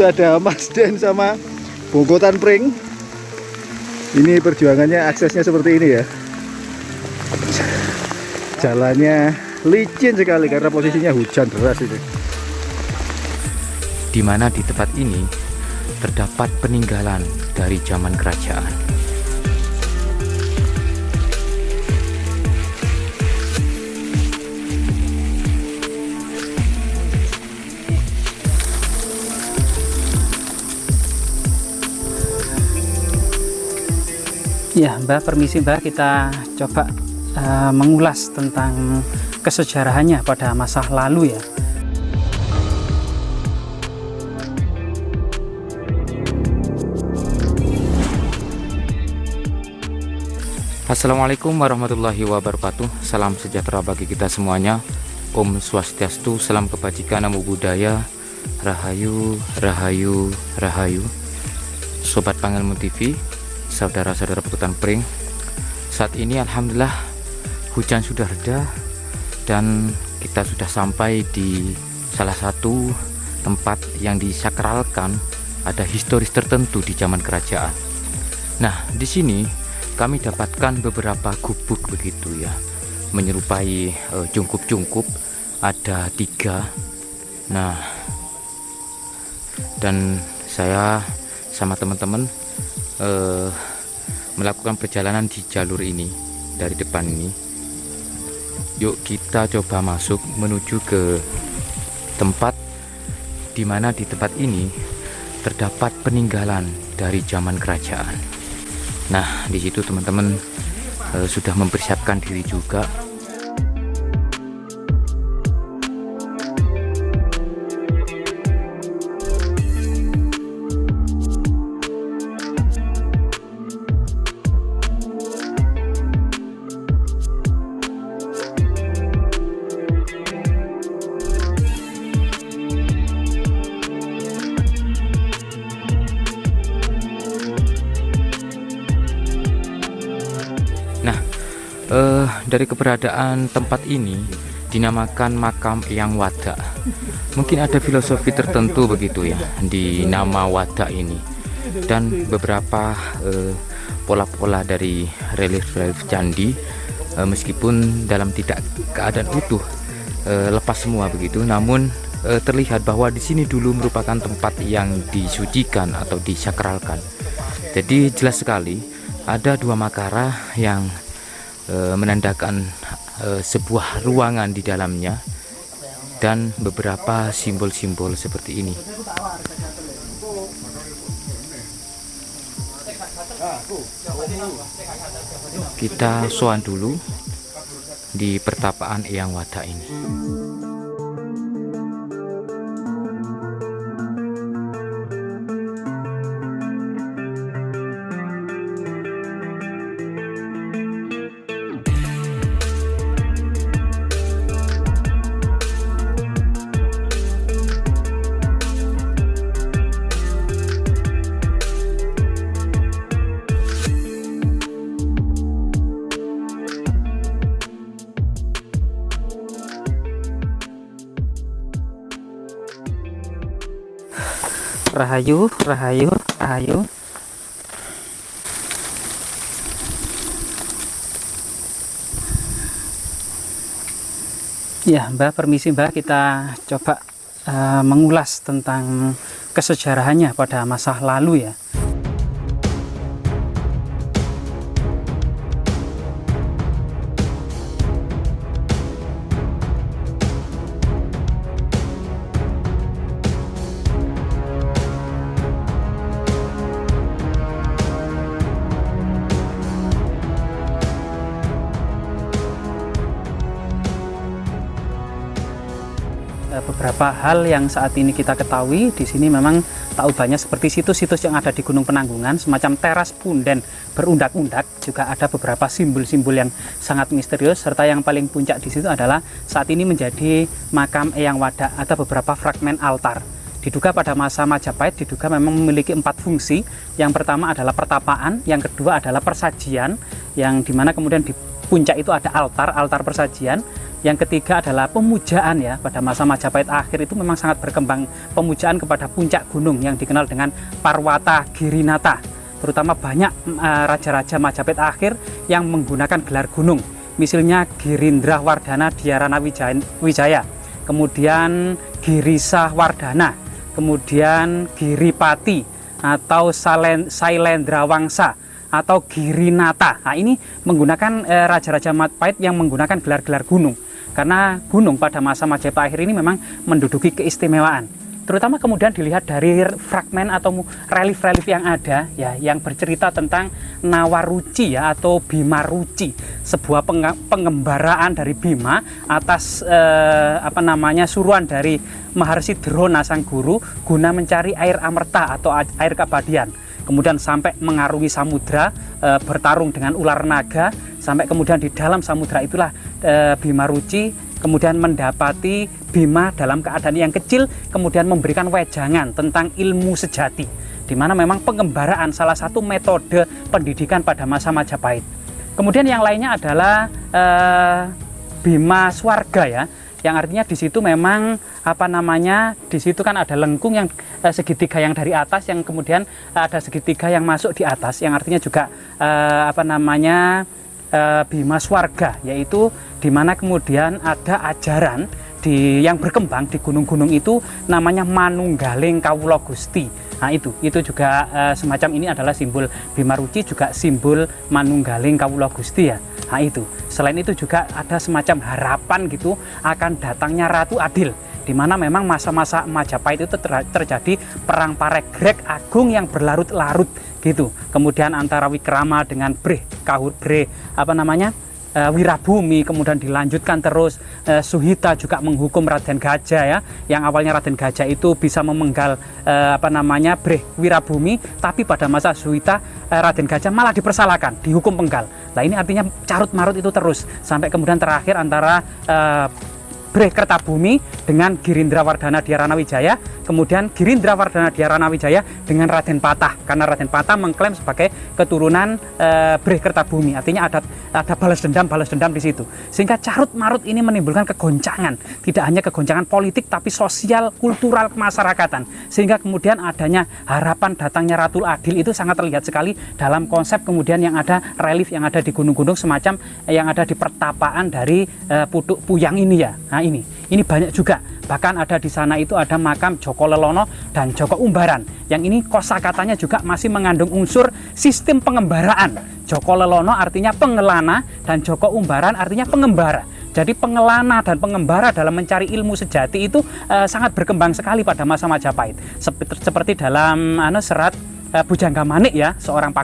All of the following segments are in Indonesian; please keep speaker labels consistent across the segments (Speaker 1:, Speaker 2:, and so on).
Speaker 1: Itu ada Mas Den sama Bongkotan Pring. Ini perjuangannya, aksesnya seperti ini ya. Jalannya licin sekali karena posisinya hujan deras itu.
Speaker 2: Di mana di tempat ini terdapat peninggalan dari zaman kerajaan.
Speaker 3: Ya Mbak, permisi Mbak, kita coba mengulas tentang kesejarahannya pada masa lalu ya.
Speaker 2: Assalamualaikum warahmatullahi wabarakatuh. Salam sejahtera bagi kita semuanya. Om Swastiastu, salam kebajikan, namo buddhaya, rahayu, rahayu, rahayu. Sobat Pangelmu TV, saudara-saudara Bongkotan Pring, saat ini alhamdulillah hujan sudah reda dan kita sudah sampai di salah satu tempat yang disakralkan, ada historis tertentu di zaman kerajaan. Nah, di sini kami dapatkan beberapa gubuk begitu ya, menyerupai jungkup-jungkup, ada 3. Nah, dan saya sama teman-teman melakukan perjalanan di jalur ini dari depan ini. Yuk kita coba masuk menuju ke tempat di mana di tempat ini terdapat peninggalan dari zaman kerajaan. Nah, di situ teman-teman sudah mempersiapkan diri juga. Dari keberadaan tempat ini dinamakan makam Eyang Wada. Mungkin ada filosofi tertentu begitu ya di nama Wada ini, dan beberapa pola-pola dari relief-relief candi, meskipun dalam tidak keadaan utuh, lepas semua begitu, namun terlihat bahwa di sini dulu merupakan tempat yang disucikan atau disakralkan. Jadi jelas sekali ada 2 makara yang menandakan sebuah ruangan di dalamnya dan beberapa simbol-simbol seperti ini. Kita sowan dulu di pertapaan Eyang Wada ini.
Speaker 3: Rahayu, rahayu, rahayu. Ya Mbak, permisi Mbak, kita coba mengulas tentang kesejarahannya pada masa lalu ya. Beberapa hal yang saat ini kita ketahui di sini memang tak ubahnya seperti situs-situs yang ada di Gunung Penanggungan, semacam teras punden berundak-undak. Juga ada beberapa simbol-simbol yang sangat misterius, serta yang paling puncak di situ adalah saat ini menjadi makam Eyang Wada. Ada beberapa fragmen altar. Diduga pada masa Majapahit diduga memang memiliki 4 fungsi. Yang pertama adalah pertapaan, yang kedua adalah persajian, yang dimana kemudian di puncak itu ada altar persajian. Yang ketiga adalah pemujaan ya. Pada masa Majapahit akhir itu memang sangat berkembang pemujaan kepada puncak gunung yang dikenal dengan Parwata Girinata. Terutama banyak raja-raja Majapahit akhir yang menggunakan gelar gunung. Misalnya Girindra Wardana Dhyarana Wijaya, kemudian Girisa Wardana, kemudian Giripati atau Sailendra Wangsa atau Girinata. Nah, ini menggunakan raja-raja Majapahit yang menggunakan gelar-gelar gunung. Karena gunung pada masa Majapahit akhir ini memang menduduki keistimewaan. Terutama kemudian dilihat dari fragmen atau relief-relief yang ada ya, yang bercerita tentang Nawaruci ya atau Bima Ruci, sebuah pengembaraan dari Bima atas suruhan dari Maharsi Drona sang guru guna mencari air amerta atau air keabadian. Kemudian sampai mengarungi samudra, bertarung dengan ular naga, sampai kemudian di dalam samudra itulah Bima Ruci kemudian mendapati Bima dalam keadaan yang kecil, kemudian memberikan wejangan tentang ilmu sejati, di mana memang pengembaraan salah satu metode pendidikan pada masa Majapahit. Kemudian yang lainnya adalah Bima Swarga ya, yang artinya di situ memang di situ kan ada lengkung yang segitiga yang dari atas, yang kemudian ada segitiga yang masuk di atas, yang artinya juga Bima Swarga, yaitu di mana kemudian ada ajaran yang berkembang di gunung-gunung itu namanya Manunggaling Kawula Gusti. Nah itu juga semacam ini adalah simbol Bima Ruci, juga simbol Manunggaling Kawula Gusti ya. Nah itu, selain itu juga ada semacam harapan gitu akan datangnya Ratu Adil, di mana memang masa-masa Majapahit itu terjadi perang Paregreg Agung yang berlarut-larut gitu. Kemudian antara Wikrama dengan Wirabumi, kemudian dilanjutkan terus Suhita juga menghukum Raden Gajah ya, yang awalnya Raden Gajah itu bisa memenggal Wirabumi, tapi pada masa Suhita Raden Gajah malah dipersalahkan, dihukum penggal. Nah ini artinya carut-marut itu terus sampai kemudian terakhir antara Kertabumi dengan Girindra Wardana Dhyarana Wijaya, kemudian Girindra Wardana Dhyarana Wijaya dengan Raden Patah, karena Raden Patah mengklaim sebagai keturunan Kertabumi, artinya ada balas dendam di situ, sehingga carut marut ini menimbulkan kegoncangan, tidak hanya kegoncangan politik tapi sosial, kultural, kemasyarakatan, sehingga kemudian adanya harapan datangnya Ratu Adil itu sangat terlihat sekali dalam konsep kemudian yang ada relief yang ada di gunung-gunung semacam yang ada di pertapaan dari Putuk Puyang ini ya. Nah ini banyak juga, bahkan ada di sana itu ada makam Joko Lelono dan Joko Umbaran, yang ini kosakatanya juga masih mengandung unsur sistem pengembaraan. Joko Lelono artinya pengelana dan Joko Umbaran artinya pengembara. Jadi pengelana dan pengembara dalam mencari ilmu sejati itu sangat berkembang sekali pada masa Majapahit. Seperti dalam serat Bujangga Manik ya, seorang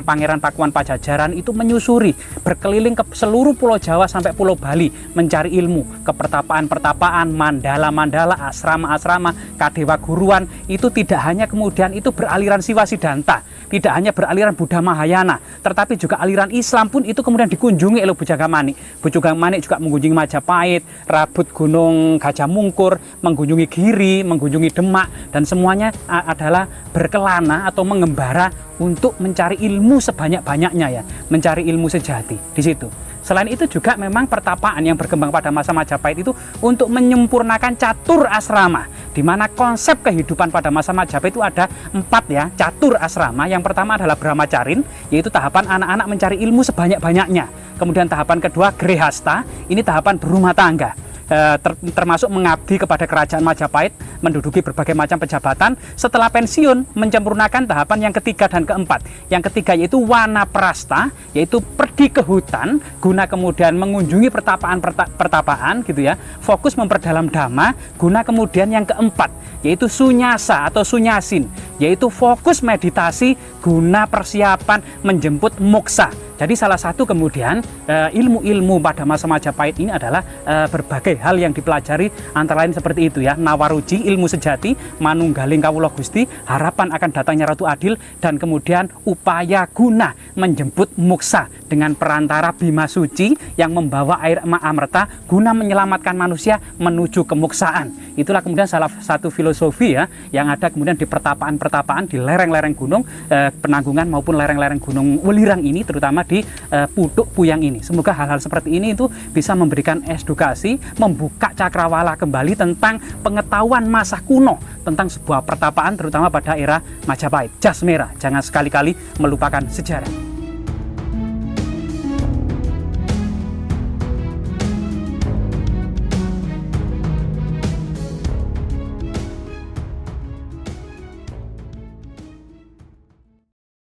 Speaker 3: pangeran Pakuan Pajajaran itu menyusuri berkeliling ke seluruh Pulau Jawa sampai Pulau Bali mencari ilmu ke pertapaan-pertapaan, mandala-mandala, asrama-asrama, kadewa guruan. Itu tidak hanya kemudian itu beraliran Siwa Siddhanta, tidak hanya beraliran Buddha Mahayana, tetapi juga aliran Islam pun itu kemudian dikunjungi oleh Bujangga Manik. Bujangga Manik juga mengunjungi Majapahit, Rabut Gunung Gajah Mungkur, mengunjungi Giri, mengunjungi Demak, dan semuanya adalah berkelana atau mengembara untuk mencari ilmu sebanyak-banyaknya ya, mencari ilmu sejati di situ. Selain itu juga memang pertapaan yang berkembang pada masa Majapahit itu untuk menyempurnakan catur asrama, di mana konsep kehidupan pada masa Majapahit itu ada 4 ya, catur asrama. Yang pertama adalah Brahmacarin, yaitu tahapan anak-anak mencari ilmu sebanyak-banyaknya. Kemudian tahapan kedua Grehasta, ini tahapan berumah tangga, termasuk mengabdi kepada kerajaan Majapahit, menduduki berbagai macam pejabatan. Setelah pensiun menyempurnakan tahapan yang ketiga dan keempat. Yang ketiga yaitu Wanaprasta, yaitu pergi ke hutan guna kemudian mengunjungi pertapaan gitu ya, fokus memperdalam dhamma. Guna kemudian yang keempat yaitu Sunyasa atau Sunyasin, yaitu fokus meditasi guna persiapan menjemput moksa. Jadi salah satu kemudian ilmu-ilmu pada masa Majapahit ini adalah berbagai hal yang dipelajari, antara lain seperti itu ya, Nawaruci, ilmu sejati, Manunggaling Kawula Gusti, harapan akan datangnya Ratu Adil, dan kemudian upaya guna menjemput moksa dengan perantara Bima Suci yang membawa air amerta guna menyelamatkan manusia menuju kemoksaan. Itulah kemudian salah satu filosofi ya yang ada kemudian di pertapaan-pertapaan di lereng-lereng gunung Penanggungan maupun lereng-lereng gunung Welirang ini, terutama terutama di Putuk Puyang ini. Semoga hal-hal seperti ini itu bisa memberikan edukasi, membuka cakrawala kembali tentang pengetahuan masa kuno tentang sebuah pertapaan terutama pada era Majapahit. Jas merah, jangan sekali-kali melupakan sejarah.